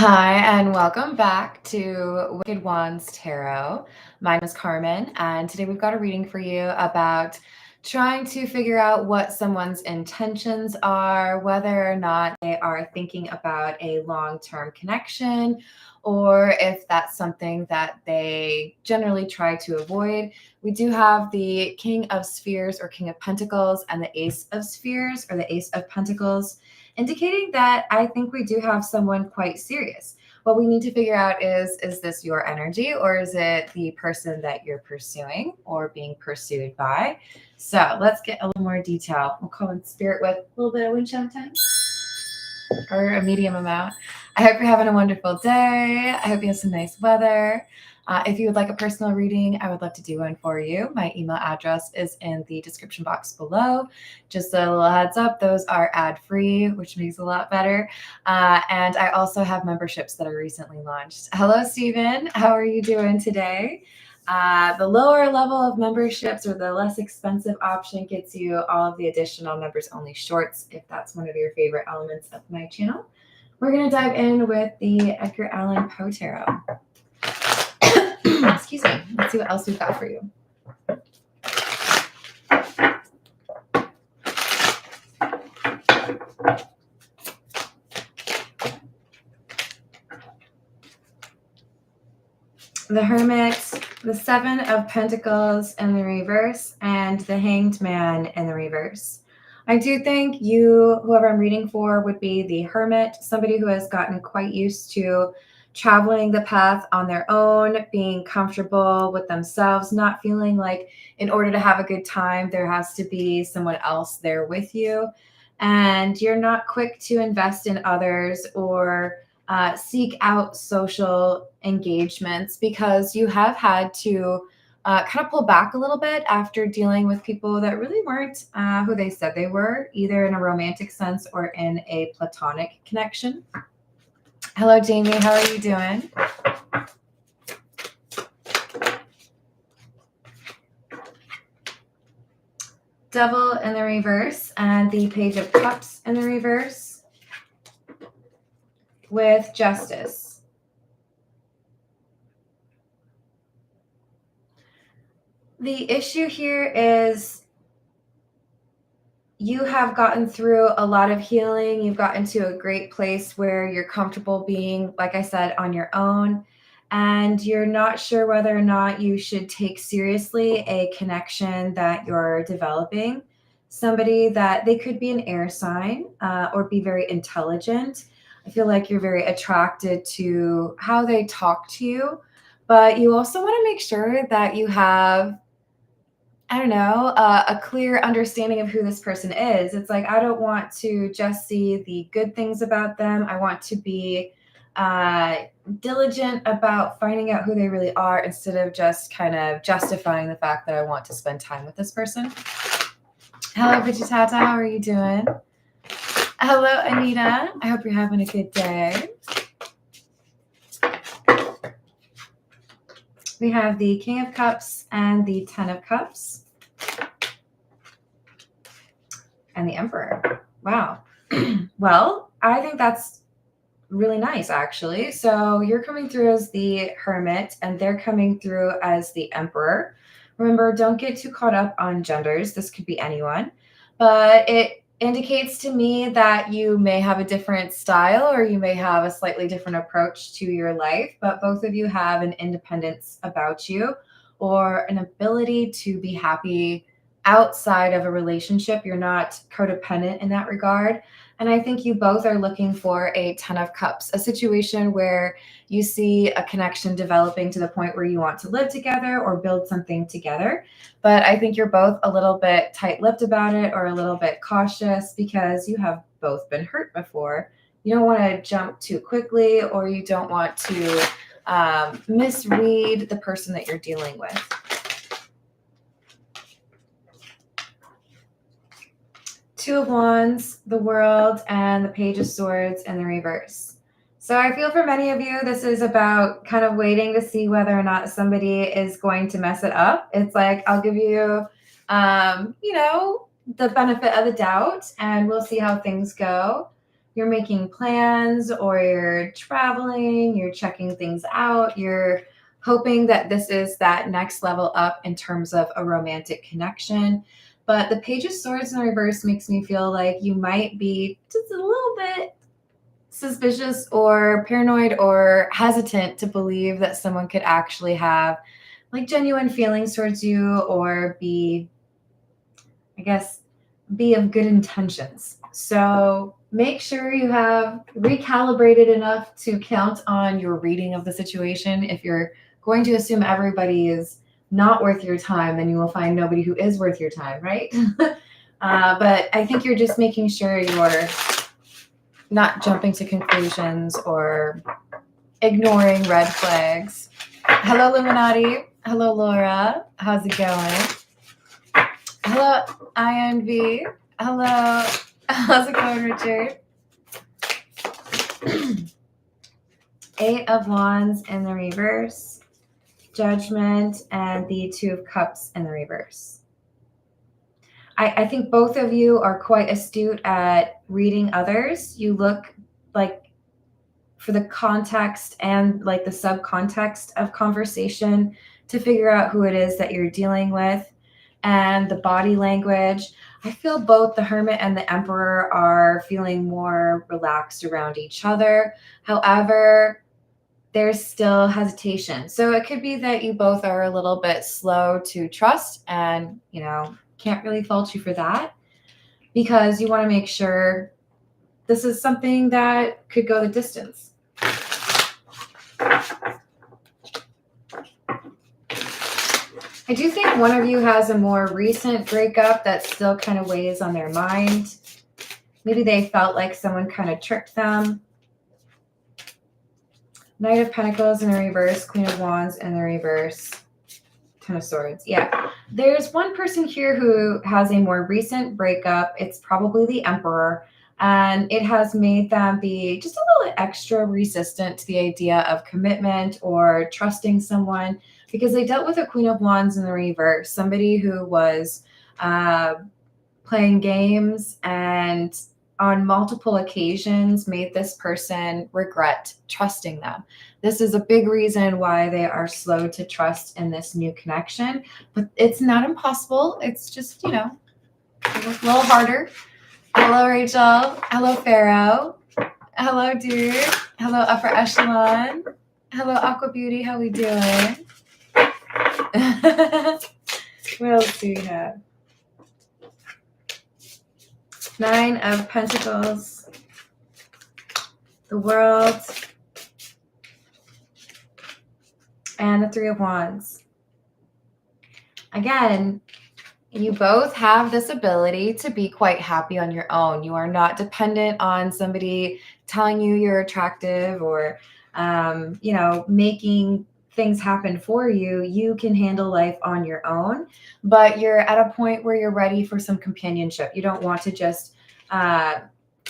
Hi, and welcome back to Wicked Wands Tarot. My name is Carmen, and today we've got a reading for you about trying to figure out what someone's intentions are, whether or not they are thinking about a long-term connection, or if that's something that they generally try to avoid. We do have the King of Spheres or King of Pentacles and the Ace of Spheres or the Ace of Pentacles, indicating that I think we do have someone quite serious. What we need to figure out is this your energy, or is it the person that you're pursuing or being pursued by? So let's get a little more detail. We'll call in spirit with a little bit of wind chime time or a medium amount. I hope you're having a wonderful day. I hope you have some nice weather. If you would like a personal reading, I would love to do one for you. My email address is in the description box below. Just a little heads up, those are ad-free, which makes it a lot better. And I also have memberships that are recently launched. Hello, Stephen. How are you doing today? The lower level of memberships, or the less expensive option, gets you all of the additional members only shorts if that's one of your favorite elements of my channel. We're going to dive in with the Edgar Allan Poe Tarot. Excuse me. Let's see what else we've got for you. The Hermit, the Seven of Pentacles in the reverse, and the Hanged Man in the reverse. I do think you, whoever I'm reading for, would be the Hermit, somebody who has gotten quite used to traveling the path on their own, being comfortable with themselves, not feeling like in order to have a good time, there has to be someone else there with you. And you're not quick to invest in others or seek out social engagements because you have had to kind of pull back a little bit after dealing with people that really weren't who they said they were, either in a romantic sense or in a platonic connection. Hello, Jamie. How are you doing? Devil in the reverse and the Page of Cups in the reverse with Justice. The issue here is you have gotten through a lot of healing. You've gotten to a great place where you're comfortable being, like I said, on your own. And you're not sure whether or not you should take seriously a connection that you're developing. Somebody that they could be an air sign or be very intelligent. I feel like you're very attracted to how they talk to you. But you also want to make sure that you have, I don't know, a clear understanding of who this person is. It's like, I don't want to just see the good things about them. I want to be diligent about finding out who they really are instead of just kind of justifying the fact that I want to spend time with this person. Hello, Vichitata. How are you doing? Hello, Anita. I hope you're having a good day. We have the King of Cups and the Ten of Cups. And the Emperor. Wow. Well, I think that's really nice, actually. So you're coming through as the Hermit, and they're coming through as the Emperor. Remember, don't get too caught up on genders. This could be anyone. But it indicates to me that you may have a different style or you may have a slightly different approach to your life, but both of you have an independence about you or an ability to be happy outside of a relationship. You're not codependent in that regard. And I think you both are looking for a Ten of Cups, a situation where you see a connection developing to the point where you want to live together or build something together. But I think you're both a little bit tight-lipped about it or a little bit cautious because you have both been hurt before. You don't want to jump too quickly, or you don't want to misread the person that you're dealing with. Two of Wands, the World, and the Page of Swords in the reverse. So I feel for many of you, this is about kind of waiting to see whether or not somebody is going to mess it up. It's like, I'll give you, the benefit of the doubt, and we'll see how things go. you're making plans or you're traveling, you're checking things out, you're hoping that this is that next level up in terms of a romantic connection. But the Page of Swords in reverse makes me feel like you might be just a little bit suspicious or paranoid or hesitant to believe that someone could actually have like genuine feelings towards you or be, I guess, be of good intentions. So make sure you have recalibrated enough to count on your reading of the situation. If you're going to assume everybody is not worth your time, then you will find nobody who is worth your time, right? But I think you're just making sure you're not jumping to conclusions or ignoring red flags. Hello, Illuminati. Hello, Laura. How's it going? Hello, INV. Hello. How's it going, Richard? Eight of Wands in the reverse, Judgment, and the Two of Cups in the reverse. I think both of you are quite astute at reading others. You look like for the context and like the subcontext of conversation to figure out who it is that you're dealing with, and the body language. I feel both the Hermit and the Emperor are feeling more relaxed around each other. However, there's still hesitation. So it could be that you both are a little bit slow to trust, and, can't really fault you for that, because you want to make sure this is something that could go the distance. I do think one of you has a more recent breakup that still kind of weighs on their mind. Maybe they felt like someone kind of tricked them. Knight of Pentacles in the reverse, Queen of Wands in the reverse, Ten of Swords. Yeah, there's one person here who has a more recent breakup. It's probably the Emperor, and it has made them be just a little extra resistant to the idea of commitment or trusting someone, because they dealt with a Queen of Wands in the reverse, somebody who was playing games and on multiple occasions made this person regret trusting them. This is a big reason why they are slow to trust in this new connection, but it's not impossible. It's just, a little harder. Hello, Rachel. Hello, Pharaoh. Hello, Dude. Hello, Upper Echelon. Hello, Aqua Beauty. How we doing? What else do we have? Nine of Pentacles, the World, and the Three of Wands. Again, you both have this ability to be quite happy on your own. You are not dependent on somebody telling you you're attractive or, making things happen for you. You can handle life on your own, but you're at a point where you're ready for some companionship. You don't want to just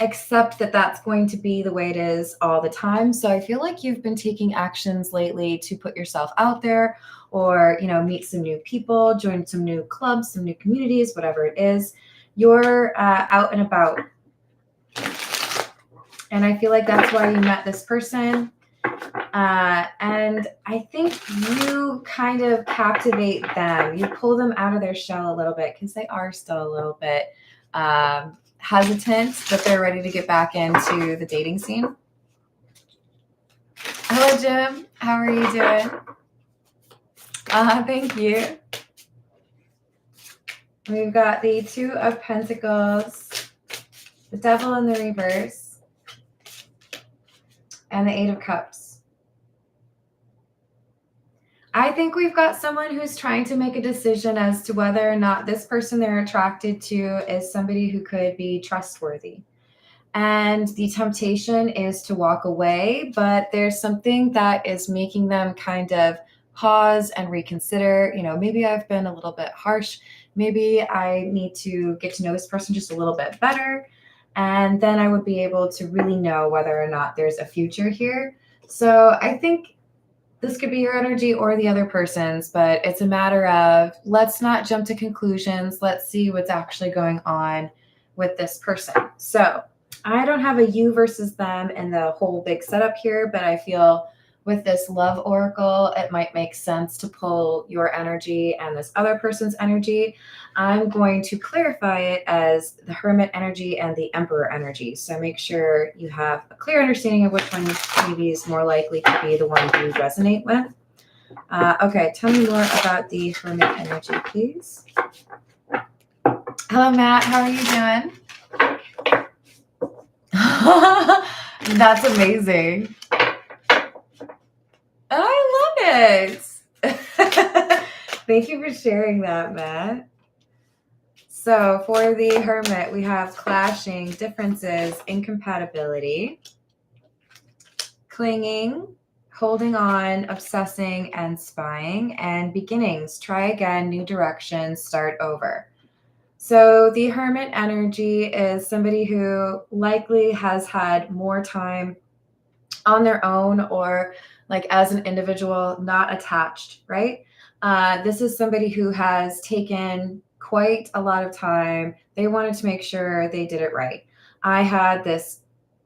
accept that that's going to be the way it is all the time. So I feel like you've been taking actions lately to put yourself out there, or, meet some new people, join some new clubs, some new communities, whatever it is. You're out and about. And I feel like that's why you met this person. And I think you kind of captivate them. You pull them out of their shell a little bit, because they are still a little bit hesitant, but they're ready to get back into the dating scene. Hello, Jim. How are you doing? Thank you. We've got the Two of Pentacles, the Devil in the reverse, and the Eight of Cups. I think we've got someone who's trying to make a decision as to whether or not this person they're attracted to is somebody who could be trustworthy. And the temptation is to walk away, but there's something that is making them kind of pause and reconsider. Maybe I've been a little bit harsh. Maybe I need to get to know this person just a little bit better. And then I would be able to really know whether or not there's a future here. So I think this could be your energy or the other person's, but it's a matter of, let's not jump to conclusions. Let's see what's actually going on with this person. So I don't have a you versus them and the whole big setup here, but I feel with this love oracle, it might make sense to pull your energy and this other person's energy. I'm going to clarify it as the Hermit energy and the Emperor energy. So make sure you have a clear understanding of which one maybe is more likely to be the one you resonate with. Okay, tell me more about the Hermit energy, please. Hello, Matt. How are you doing? That's amazing. I love it. Thank you for sharing that, Matt. So for the Hermit, we have clashing, differences, incompatibility, clinging, holding on, obsessing, and spying, and beginnings. Try again, new direction, start over. So the Hermit energy is somebody who likely has had more time on their own or like as an individual, not attached, right? This is somebody who has taken quite a lot of time. They wanted to make sure they did it right. I had this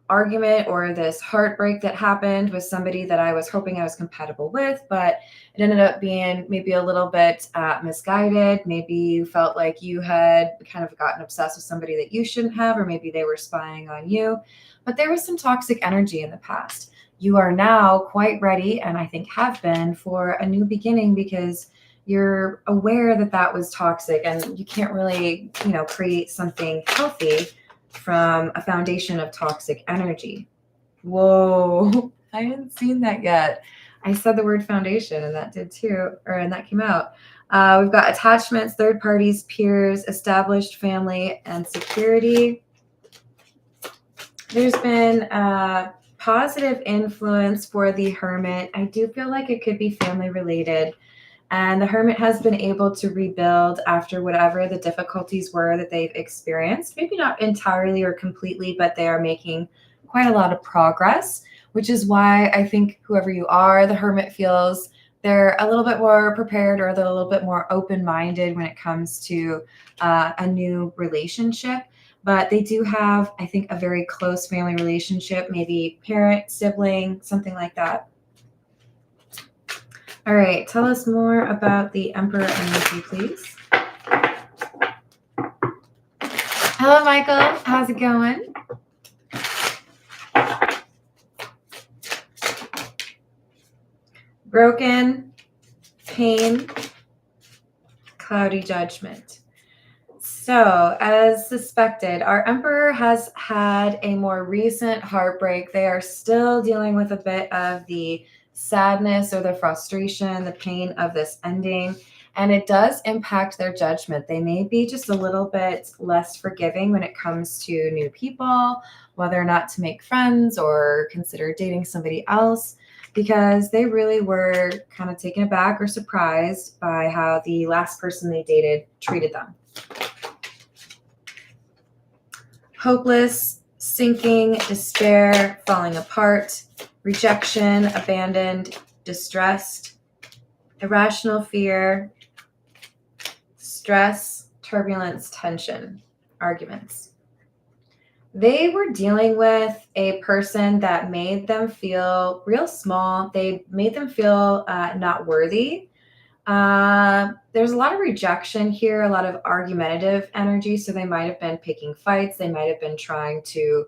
argument or this heartbreak that happened with somebody that I was hoping I was compatible with, but it ended up being maybe a little bit misguided. Maybe you felt like you had kind of gotten obsessed with somebody that you shouldn't have, or maybe they were spying on you. But there was some toxic energy in the past. You are now quite ready, and I think have been, for a new beginning because you're aware that that was toxic and you can't really, create something healthy from a foundation of toxic energy. Whoa, I hadn't seen that yet. I said the word foundation and that did too, and that came out. We've got attachments, third parties, peers, established family, and security. There's been a positive influence for the Hermit. I do feel like it could be family related. And the Hermit has been able to rebuild after whatever the difficulties were that they've experienced. Maybe not entirely or completely, but they are making quite a lot of progress, which is why I think whoever you are, the Hermit feels they're a little bit more prepared or they're a little bit more open-minded when it comes to a new relationship. But they do have, I think, a very close family relationship, maybe parent, sibling, something like that. All right, tell us more about the Emperor energy, please. Hello, Michael. How's it going? Broken, pain, cloudy judgment. So, as suspected, our Emperor has had a more recent heartbreak. They are still dealing with a bit of the sadness or the frustration, the pain of this ending, and it does impact their judgment. They may be just a little bit less forgiving when it comes to new people, whether or not to make friends or consider dating somebody else, because they really were kind of taken aback or surprised by how the last person they dated treated them. Hopeless, sinking, despair, falling apart, rejection, abandoned, distressed, irrational fear, stress, turbulence, tension, arguments. They were dealing with a person that made them feel real small. They made them feel not worthy. There's a lot of rejection here, a lot of argumentative energy. So they might have been picking fights. They might have been trying to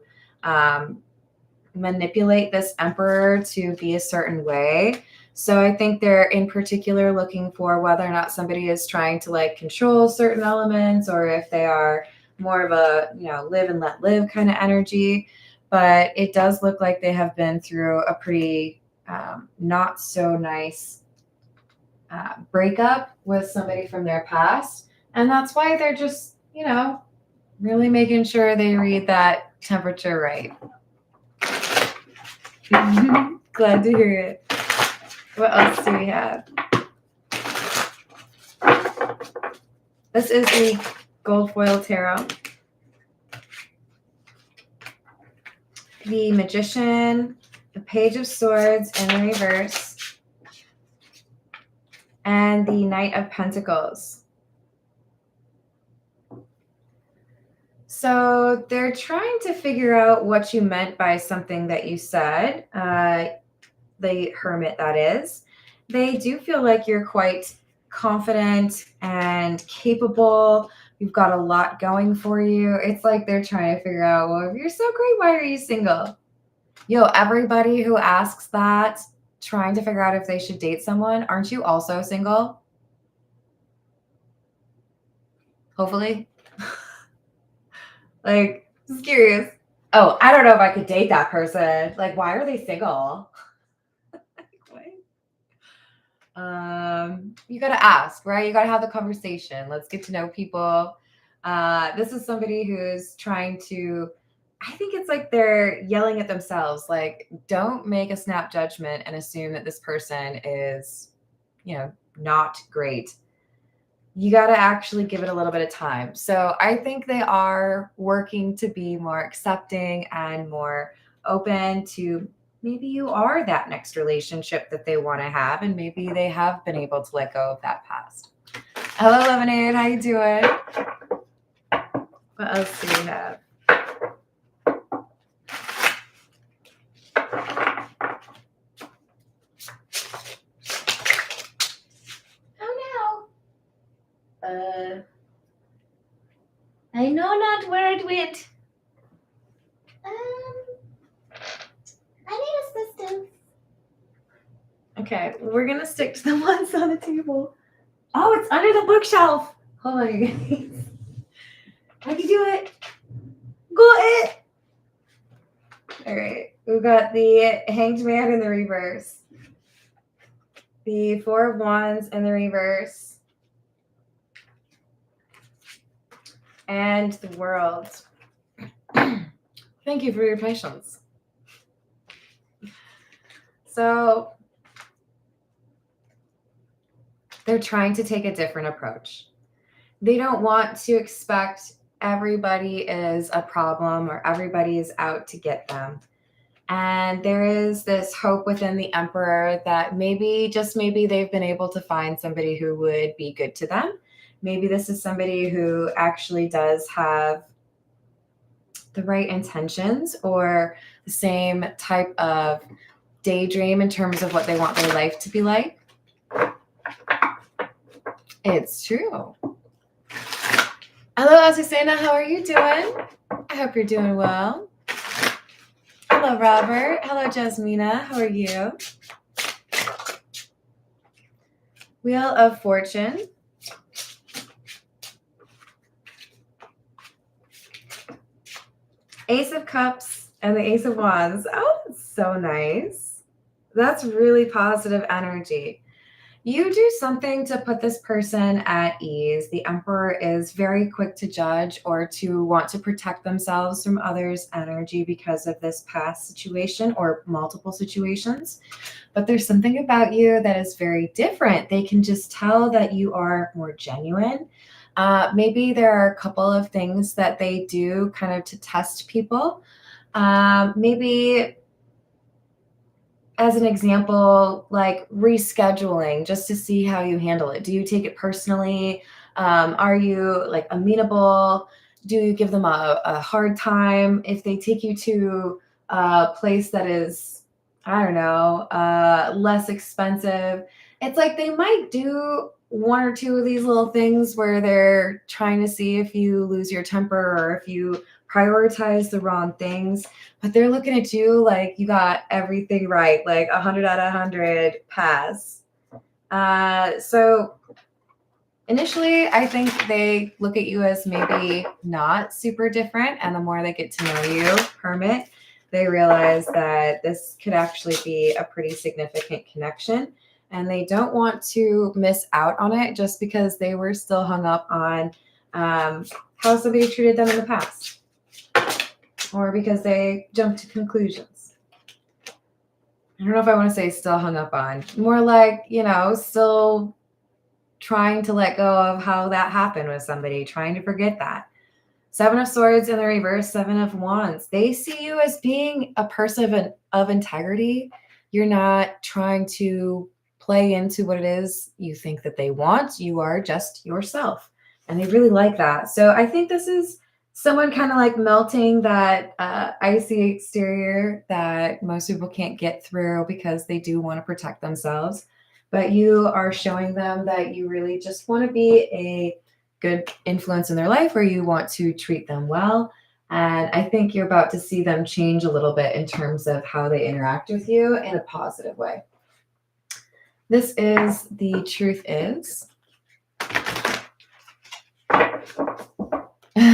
manipulate this Emperor to be a certain way. So I think they're in particular looking for whether or not somebody is trying to like control certain elements or if they are more of a, live and let live kind of energy. But it does look like they have been through a pretty not so nice breakup with somebody from their past. And that's why they're just, really making sure they read that temperature right. Glad to hear it. What else do we have? This is the gold foil tarot. The Magician, the Page of Swords in reverse, and the Knight of Pentacles. So they're trying to figure out what you meant by something that you said. The Hermit, that is. They do feel like you're quite confident and capable. You've got a lot going for you. It's like they're trying to figure out, well, if you're so great, why are you single? Yo, everybody who asks that, trying to figure out if they should date someone, aren't you also single? Hopefully. Like, just curious. Oh, I don't know if I could date that person. Like, why are they single? You got to ask, right? You got to have the conversation. Let's get to know people. This is somebody who's trying to, I think it's like they're yelling at themselves. Like, don't make a snap judgment and assume that this person is, not great. You got to actually give it a little bit of time. So I think they are working to be more accepting and more open to maybe you are that next relationship that they want to have, and maybe they have been able to let go of that past. Hello, Lemonade. How you doing? What else do we have? I know not where it went. I need assistance. Okay, we're gonna stick to the ones on the table. Oh, it's under the bookshelf. Oh my goodness. I can do it. Go it. All right, we've got the Hanged Man in the reverse. The Four of Wands in the reverse. And the World. Thank you for your patience. So they're trying to take a different approach. They don't want to expect everybody is a problem or everybody is out to get them. And there is this hope within the Emperor that maybe, just maybe, they've been able to find somebody who would be good to them. Maybe this is somebody who actually does have the right intentions or the same type of daydream in terms of what they want their life to be like. It's true. Hello, Azucena. How are you doing? I hope you're doing well. Hello, Robert. Hello, Jasmina. How are you? Wheel of Fortune. Ace of Cups and the Ace of Wands. Oh, that's so nice. That's really positive energy. You do something to put this person at ease. The Emperor is very quick to judge or to want to protect themselves from others' energy because of this past situation or multiple situations. But there's something about you that is very different. They can just tell that you are more genuine. Maybe there are a couple of things that they do kind of to test people. Maybe as an example, like rescheduling just to see how you handle it. Do you take it personally? Are you like amenable? Do you give them a hard time if they take you to a place that is, I don't know, less expensive? It's like they might do one or two of these little things where they're trying to see if you lose your temper or if you prioritize the wrong things, but they're looking at you like you got everything right, like 100 out of 100 pass. So initially, I think they look at you as maybe not super different, and the more they get to know you, Hermit, they realize that this could actually be a pretty significant connection, and they don't want to miss out on it just because they were still hung up on how somebody treated them in the past, or because they jumped to conclusions. I don't know if I want to say still hung up on, more like, still trying to let go of how that happened with somebody, trying to forget that. Seven of Swords in the reverse, Seven of Wands. They see you as being a person of integrity. You're not trying to play into what it is you think that they want. You are just yourself. And they really like that. So I think this is someone kind of like melting that icy exterior that most people can't get through because they do want to protect themselves. But you are showing them that you really just want to be a good influence in their life, or you want to treat them well. And I think you're about to see them change a little bit in terms of how they interact with you in a positive way. This is the truth is. It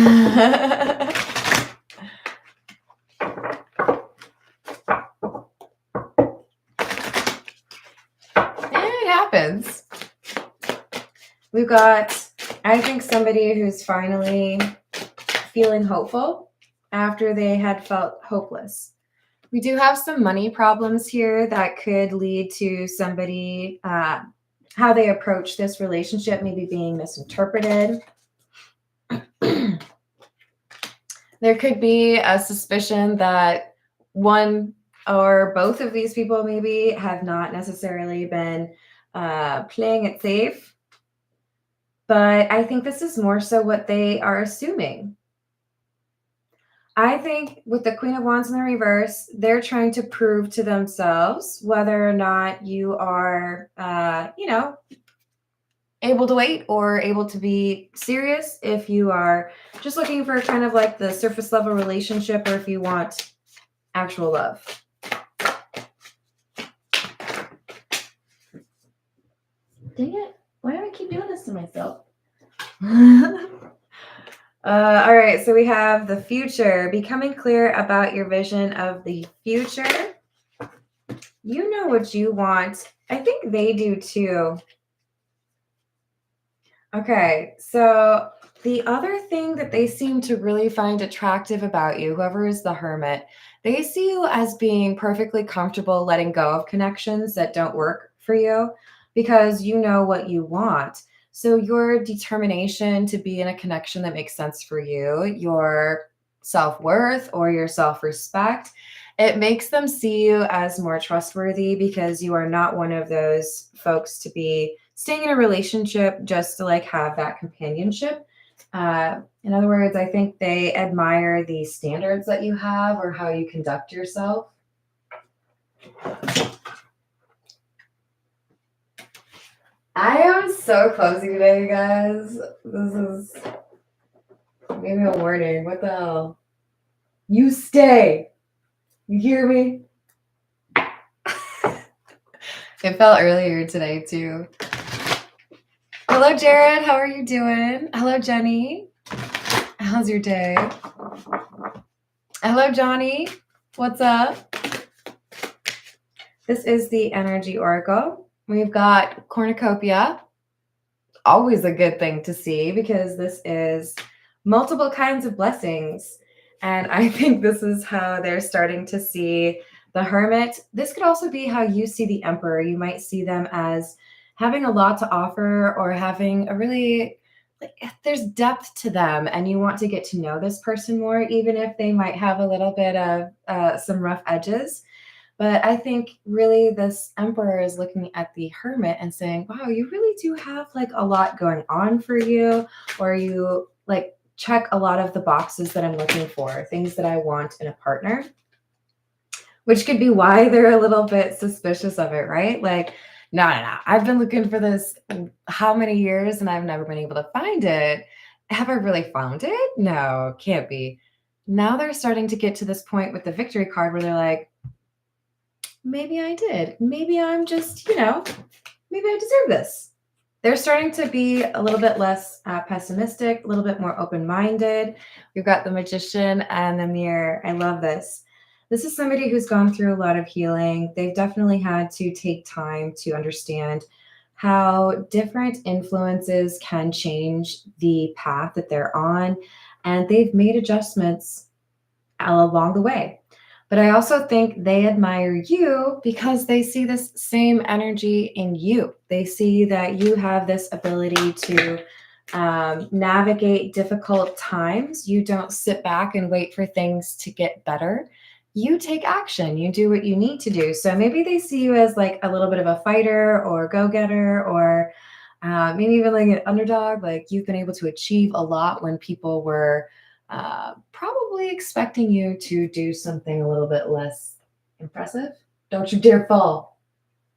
happens. We've got, I think, somebody who's finally feeling hopeful after they had felt hopeless. We do have some money problems here that could lead to somebody, how they approach this relationship maybe being misinterpreted. There could be a suspicion that one or both of these people maybe have not necessarily been playing it safe. But I think this is more so what they are assuming. I think with the Queen of Wands in the reverse, they're trying to prove to themselves whether or not you are, able to wait or able to be serious. If you are just looking for kind of like the surface level relationship, or if you want actual love. Dang it. Why do I keep doing this to myself? All right, so we have the future. Becoming clear about your vision of the future. You know what you want. I think they do too. Okay, so the other thing that they seem to really find attractive about you, whoever is the hermit, they see you as being perfectly comfortable letting go of connections that don't work for you because you know what you want. So your determination to be in a connection that makes sense for you, your self-worth or your self-respect, it makes them see you as more trustworthy because you are not one of those folks to be staying in a relationship just to like have that companionship. In other words, I think they admire the standards that you have or how you conduct yourself. I am so clumsy today, you guys. This is maybe a warning. What the hell? You stay. You hear me? It felt earlier today too. Hello, Jared. How are you doing? Hello, Jenny. How's your day? Hello, Johnny. What's up? This is the Energy Oracle. We've got cornucopia. Always a good thing to see because this is multiple kinds of blessings. And I think this is how they're starting to see the Hermit. This could also be how you see the Emperor. You might see them as having a lot to offer or having a really, like, there's depth to them and you want to get to know this person more, even if they might have a little bit of some rough edges. But I think really this Emperor is looking at the Hermit and saying, wow, you really do have like a lot going on for you, or you like check a lot of the boxes that I'm looking for, things that I want in a partner, which could be why they're a little bit suspicious of it, right? Like, no. I've been looking for this how many years and I've never been able to find it. Have I really found it? No, can't be. Now they're starting to get to this point with the victory card where they're like, maybe I did. Maybe I'm just, maybe I deserve this. They're starting to be a little bit less pessimistic, a little bit more open-minded. We've got the Magician and the Mirror. I love this. This is somebody who's gone through a lot of healing. They've definitely had to take time to understand how different influences can change the path that they're on. And they've made adjustments along the way. But I also think they admire you because they see this same energy in you. They see that you have this ability to navigate difficult times. You don't sit back and wait for things to get better. You take action. You do what you need to do. So maybe they see you as like a little bit of a fighter or go-getter, or maybe even like an underdog. Like you've been able to achieve a lot when people were probably expecting you to do something a little bit less impressive. Don't you dare fall.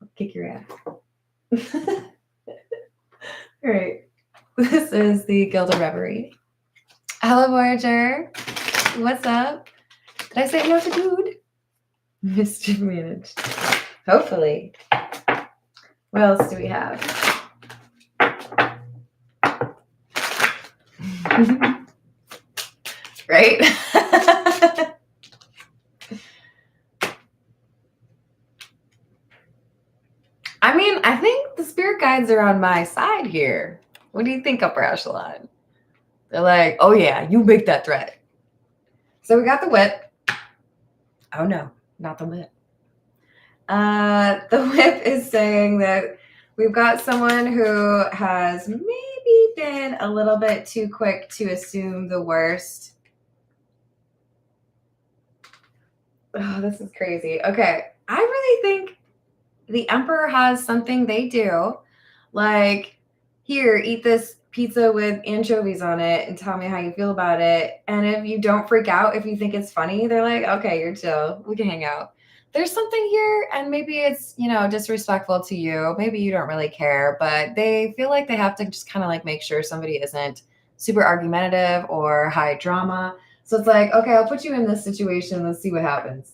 I'll kick your ass. All right. This is the Gilded Reverie. Hello, Voyager. What's up? Did I say hello to dude? Mischief managed. Hopefully. What else do we have? Right? I mean, I think the spirit guides are on my side here. What do you think, Upper Echelon? They're like, oh yeah, you make that threat. So we got the whip. Oh no, not the whip. The whip is saying that we've got someone who has maybe been a little bit too quick to assume the worst. Oh, this is crazy. Okay, I really think the Emperor has something they do, like, here, eat this pizza with anchovies on it and tell me how you feel about it. And if you don't freak out, if you think it's funny, they're like, okay, you're chill. We can hang out. There's something here, and maybe it's, disrespectful to you. Maybe you don't really care, but they feel like they have to just kind of like make sure somebody isn't super argumentative or high drama. So it's like, okay, I'll put you in this situation. Let's see what happens.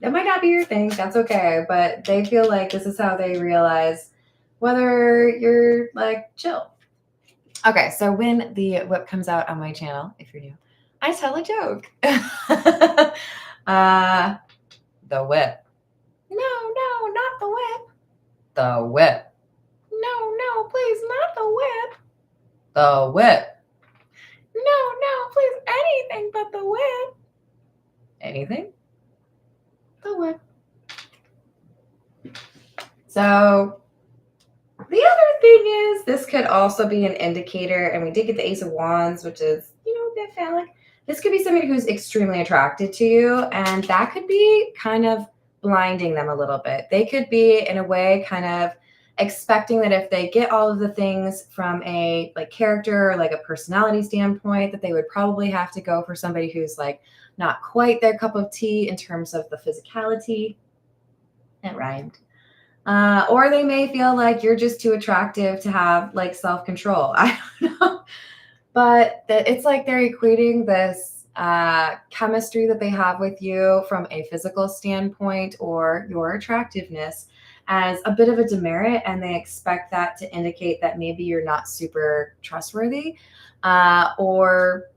That might not be your thing. That's okay. But they feel like this is how they realize whether you're like chill. Okay, so when the whip comes out on my channel, if you're new, I tell a joke. The whip. No, not the whip. The whip. No, please, not the whip. The whip. No, please, anything but the whip. Anything? The whip. So the other thing is, this could also be an indicator, and we did get the Ace of Wands, which is, a bit phallic. This could be somebody who's extremely attracted to you, and that could be kind of blinding them a little bit. They could be, in a way, kind of expecting that if they get all of the things from a character or like a personality standpoint, that they would probably have to go for somebody who's like not quite their cup of tea in terms of the physicality. It rhymed. Or they may feel like you're just too attractive to have like self-control. I don't know. But it's like they're equating this chemistry that they have with you from a physical standpoint or your attractiveness as a bit of a demerit, and they expect that to indicate that maybe you're not super trustworthy, or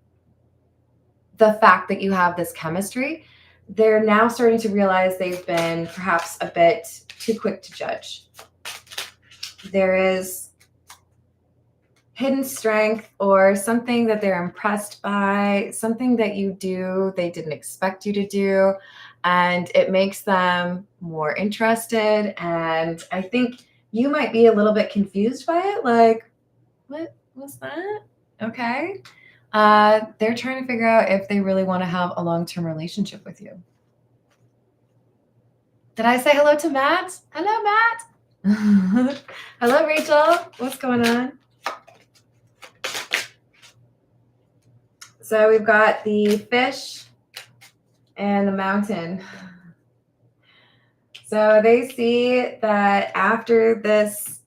the fact that you have this chemistry. They're now starting to realize they've been perhaps a bit too quick to judge. There is hidden strength or something that they're impressed by, something that you do they didn't expect you to do, and it makes them more interested. And I think you might be a little bit confused by it, like, what was that? Okay. They're trying to figure out if they really want to have a long-term relationship with you. Did I say hello to Matt? Hello, Matt. Hello, Rachel. What's going on? So we've got the fish and the mountain. So they see that after this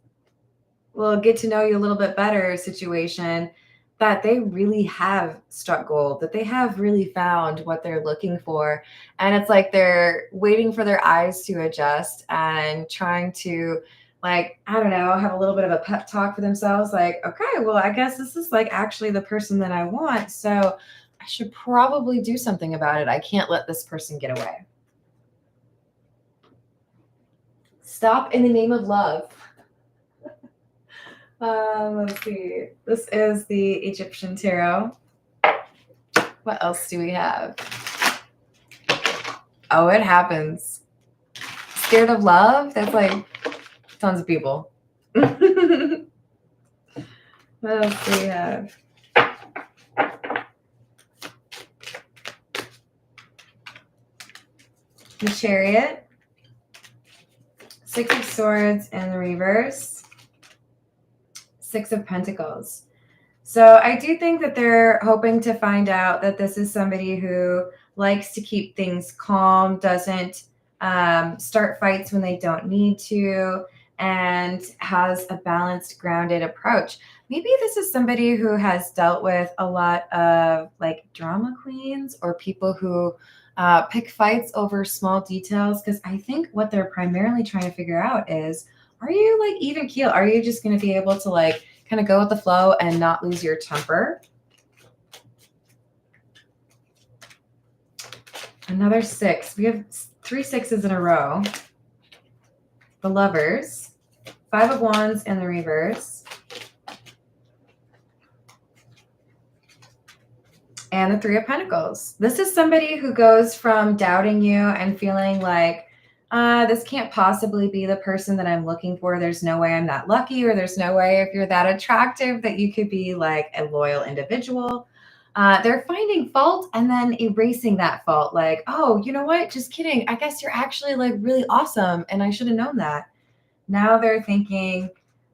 little get to know you a little bit better situation, that they really have struck gold, that they have really found what they're looking for. And it's like they're waiting for their eyes to adjust and trying to, like, I don't know, have a little bit of a pep talk for themselves. Like, okay, well, I guess this is like actually the person that I want. So I should probably do something about it. I can't let this person get away. Stop in the name of love. Let's see. This is the Egyptian tarot. What else do we have? Oh, it happens. Scared of love? That's like tons of people. What else do we have? The Chariot. Six of Swords in the reverse. Six of Pentacles. So I do think that they're hoping to find out that this is somebody who likes to keep things calm, doesn't start fights when they don't need to, and has a balanced, grounded approach. Maybe this is somebody who has dealt with a lot of like drama queens or people who pick fights over small details. Because I think what they're primarily trying to figure out is, are you like even keel? Are you just going to be able to like kind of go with the flow and not lose your temper? Another 6. We have 3 6s in a row. The Lovers, 5 of Wands in the reverse, and the 3 of Pentacles. This is somebody who goes from doubting you and feeling like, this can't possibly be the person that I'm looking for. There's no way I'm that lucky, or there's no way if you're that attractive that you could be like a loyal individual. They're finding fault and then erasing that fault. Like, oh, you know what? Just kidding. I guess you're actually like really awesome. And I should have known that. Now they're thinking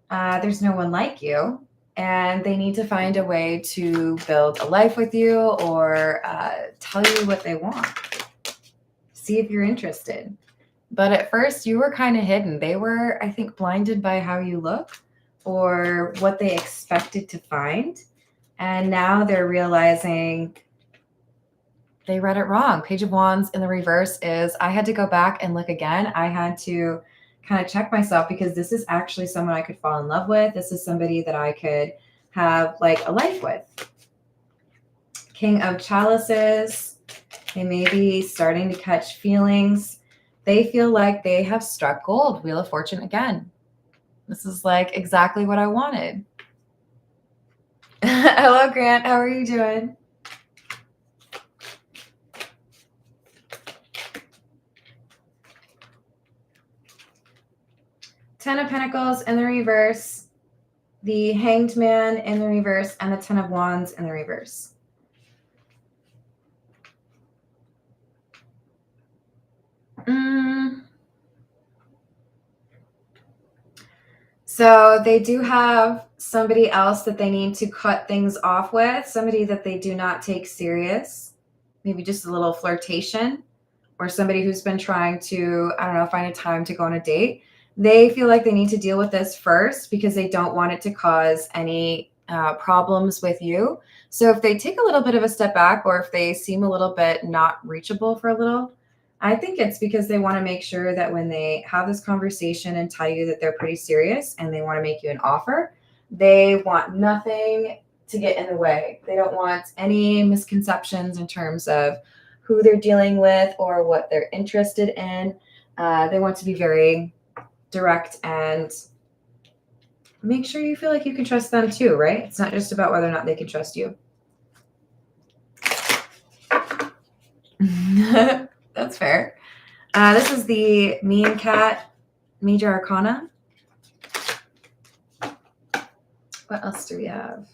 there's no one like you. And they need to find a way to build a life with you, or tell you what they want. See if you're interested. But at first you were kind of hidden. They were, I think, blinded by how you look or what they expected to find. And now they're realizing they read it wrong. Page of Wands in the reverse is, I had to go back and look again. I had to kind of check myself, because this is actually someone I could fall in love with. This is somebody that I could have like a life with. King of Chalices. They may be starting to catch feelings. They feel like they have struck gold. Wheel of Fortune again. This is like exactly what I wanted. Hello, Grant. How are you doing? Ten of Pentacles in the reverse, the Hanged Man in the reverse, and the Ten of Wands in the reverse. So they do have somebody else that they need to cut things off with, somebody that they do not take serious, maybe just a little flirtation, or somebody who's been trying to, I don't know, find a time to go on a date. They feel like they need to deal with this first because they don't want it to cause any problems with you. So if they take a little bit of a step back, or if they seem a little bit not reachable for a little, I think it's because they want to make sure that when they have this conversation and tell you that they're pretty serious and they want to make you an offer, they want nothing to get in the way. They don't want any misconceptions in terms of who they're dealing with or what they're interested in. They want to be very direct and make sure you feel like you can trust them too, right? It's not just about whether or not they can trust you. That's fair. This is the Mean Cat Major Arcana. What else do we have?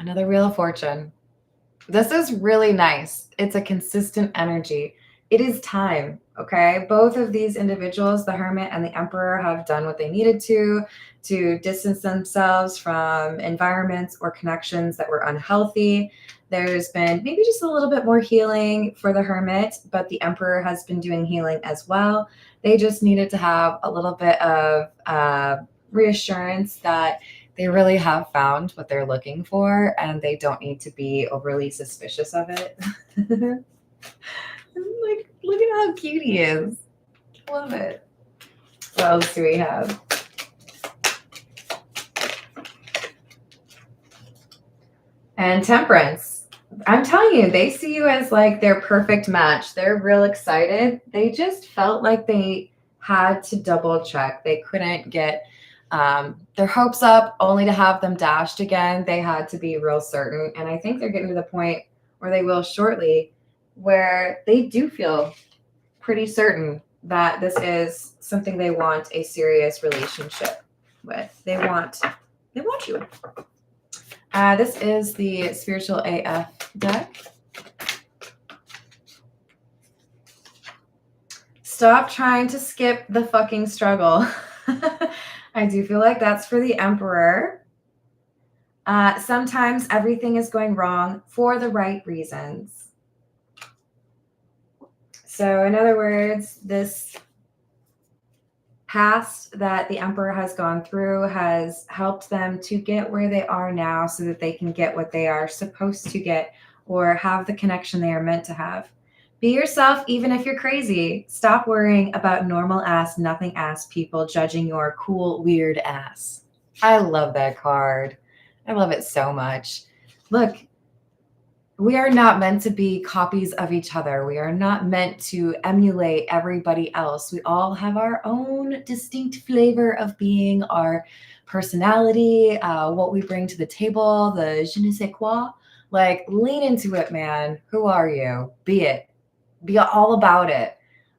Another Wheel of Fortune. This is really nice. It's a consistent energy. It is time, okay? Both of these individuals, the Hermit and the Emperor, have done what they needed to distance themselves from environments or connections that were unhealthy. There's been maybe just a little bit more healing for the Hermit, but the Emperor has been doing healing as well. They just needed to have a little bit of reassurance that they really have found what they're looking for, and they don't need to be overly suspicious of it. Like, look at how cute he is. Love it. What else do we have? And Temperance. I'm telling you, they see you as like their perfect match. They're real excited. They just felt like they had to double check. They couldn't get their hopes up only to have them dashed again. They had to be real certain. And I think they're getting to the point where they will shortly, where they do feel pretty certain that this is something they want a serious relationship with. They want you. This is the Spiritual AF deck. Stop trying to skip the fucking struggle. I do feel like that's for the Emperor. Sometimes everything is going wrong for the right reasons. So in other words, this past that the Emperor has gone through has helped them to get where they are now so that they can get what they are supposed to get or have the connection they are meant to have. Be yourself, even if you're crazy. Stop worrying about normal ass, nothing ass people judging your cool, weird ass. I love that card. I love it so much. Look, we are not meant to be copies of each other. We are not meant to emulate everybody else. We all have our own distinct flavor of being, our personality, what we bring to the table, the je ne sais quoi. Like, lean into it, man. Who are you? Be it. Be all about it.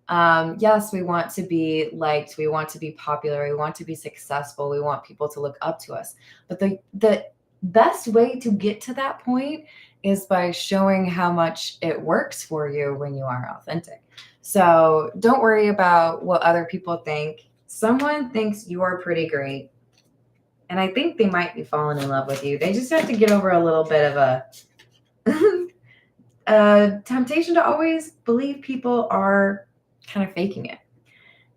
Yes, we want to be liked. We want to be popular. We want to be successful. We want people to look up to us. But the best way to get to that point is by showing how much it works for you when you are authentic. So don't worry about what other people think. Someone thinks you're pretty great, and I think they might be falling in love with you. They just have to get over a little bit of a temptation to always believe people are kind of faking it.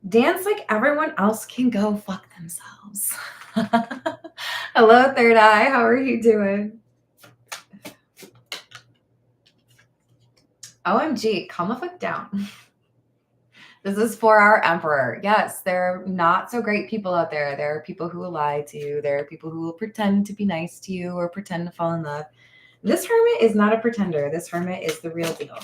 Dance like everyone else can go fuck themselves. Hello, third eye. How are you doing? OMG, calm the fuck down. This is for our Emperor. Yes, there are not so great people out there. There are people who will lie to you. There are people who will pretend to be nice to you or pretend to fall in love. This Hermit is not a pretender. This Hermit is the real deal.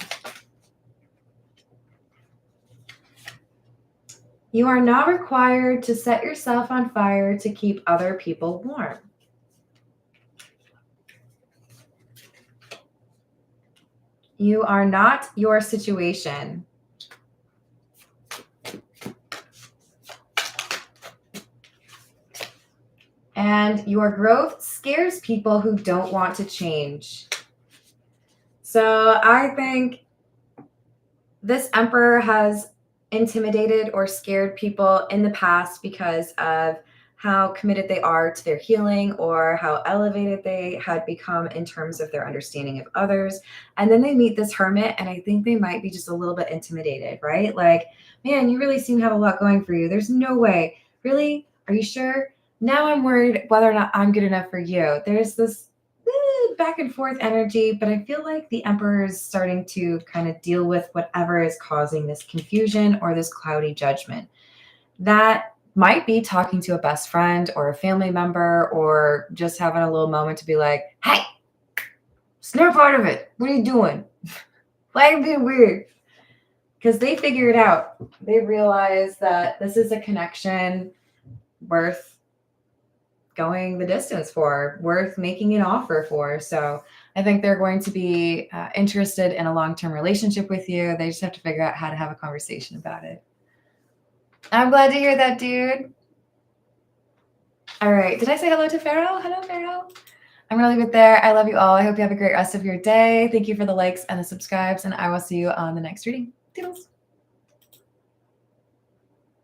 You are not required to set yourself on fire to keep other people warm. You are not your situation. And your growth scares people who don't want to change. So I think this Emperor has intimidated or scared people in the past because of how committed they are to their healing or how elevated they had become in terms of their understanding of others. And then they meet this Hermit, and I think they might be just a little bit intimidated, right? Like, man, you really seem to have a lot going for you. There's no way. Really? Are you sure? Now I'm worried whether or not I'm good enough for you. There's this back and forth energy, but I feel like the Emperor is starting to kind of deal with whatever is causing this confusion or this cloudy judgment. That might be talking to a best friend or a family member or just having a little moment to be like, hey, snap out of it. What are you doing? Why are you being weird? Because they figure it out. They realize that this is a connection worth going the distance for, worth making an offer for. So I think they're going to be interested in a long-term relationship with you. They just have to figure out how to have a conversation about it. I'm glad to hear that, dude. All right. Did I say hello to Pharaoh? Hello, Pharaoh. I'm going to leave it there. I love you all. I hope you have a great rest of your day. Thank you for the likes and the subscribes, and I will see you on the next reading. Toodles.